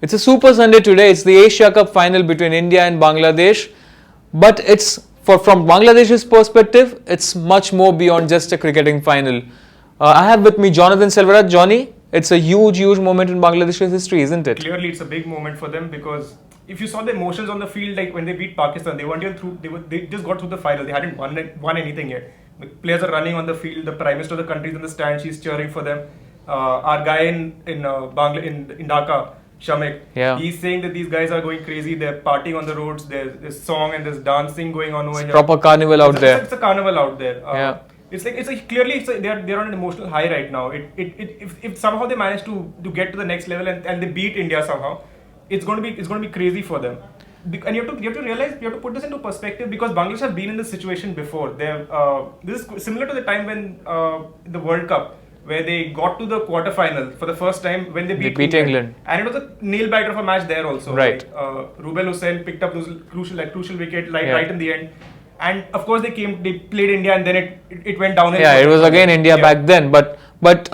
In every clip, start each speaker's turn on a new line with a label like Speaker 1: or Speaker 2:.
Speaker 1: It's a super Sunday today. It's the Asia Cup final between India and Bangladesh. But from Bangladesh's perspective, it's much more beyond just a cricketing final. I have with me Jonathan Selvaraj. Johnny, it's a huge moment in Bangladesh's history, isn't it?
Speaker 2: Clearly, it's a big moment for them because if you saw the emotions on the field, like when they beat Pakistan, they weren't even through. They just got through the final. They hadn't won anything yet. The players are running on the field. The Prime Minister of the country is in the stand. She's cheering for them. Our guy in Dhaka, Shamik, he's saying that these guys are going crazy. They're partying on the roads. There's song and there's dancing going on over here.
Speaker 1: Proper carnival out there.
Speaker 2: It's a carnival out there. They're on an emotional high right now. If somehow they manage to get to the next level and they beat India somehow, it's going to be crazy for them. And you have to realize, you have to put this into perspective because Bangladesh have been in this situation before. This is similar to the time when the World Cup, where they got to the quarterfinal for the first time when they beat England. And it was a nail biter of a match there also.
Speaker 1: Right.
Speaker 2: Rubel Hussain picked up those crucial wicket right in the end. And of course they played India and then it went downhill.
Speaker 1: Yeah, it was again India back then. But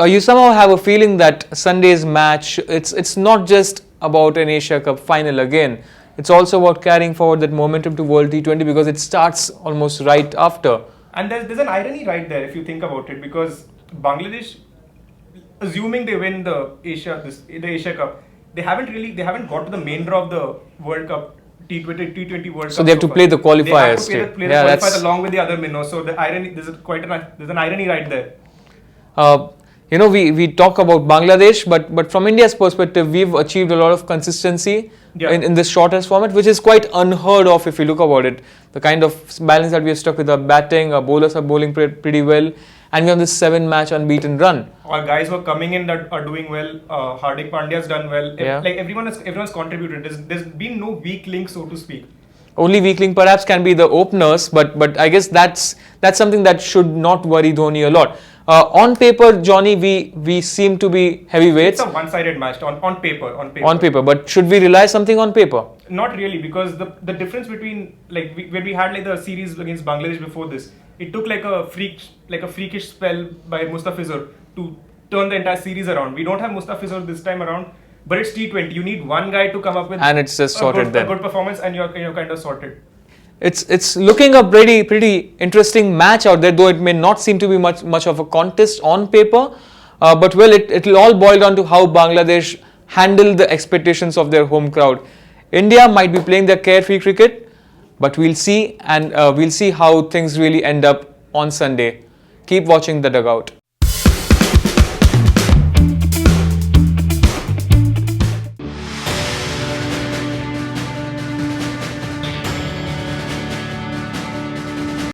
Speaker 1: you somehow have a feeling that Sunday's match, it's not just about an Asia Cup final again. It's also about carrying forward that momentum to World T20 because it starts almost right after.
Speaker 2: And there's an irony right there if you think about it, because Bangladesh, assuming they win the Asia Cup, they haven't got to the main draw of the World Cup. T20 World Cup.
Speaker 1: So they have to play the qualifiers.
Speaker 2: They have to play the qualifiers along with the other minnows. So the irony, there's an irony right there.
Speaker 1: We talk about Bangladesh, but from India's perspective, we've achieved a lot of consistency in this shortest format, which is quite unheard of if you look about it. The kind of balance that we have stuck with our batting, our bowlers are bowling pretty well, and we have this 7-match unbeaten run.
Speaker 2: Our guys who are coming in that are doing well. Hardik Pandya's done well. Everyone's contributed. There's been no weak link, so to speak.
Speaker 1: Only weak link perhaps can be the openers, but I guess that's something that should not worry Dhoni a lot. On paper, Johnny, we seem to be heavyweights.
Speaker 2: It's a one-sided match on paper.
Speaker 1: On paper, but should we rely something on paper?
Speaker 2: Not really, because the difference between when we had the series against Bangladesh before this, it took a freakish spell by Mustafizur to turn the entire series around. We don't have Mustafizur this time around, but it's T20. You need one guy to come up with
Speaker 1: and it's just sorted
Speaker 2: a good performance, and you're kind of sorted.
Speaker 1: It's looking a pretty interesting match out there, though it may not seem to be much of a contest on paper. But it'll all boil down to how Bangladesh handle the expectations of their home crowd. India might be playing their carefree cricket, but we'll see, and we'll see how things really end up on Sunday. Keep watching The Dugout.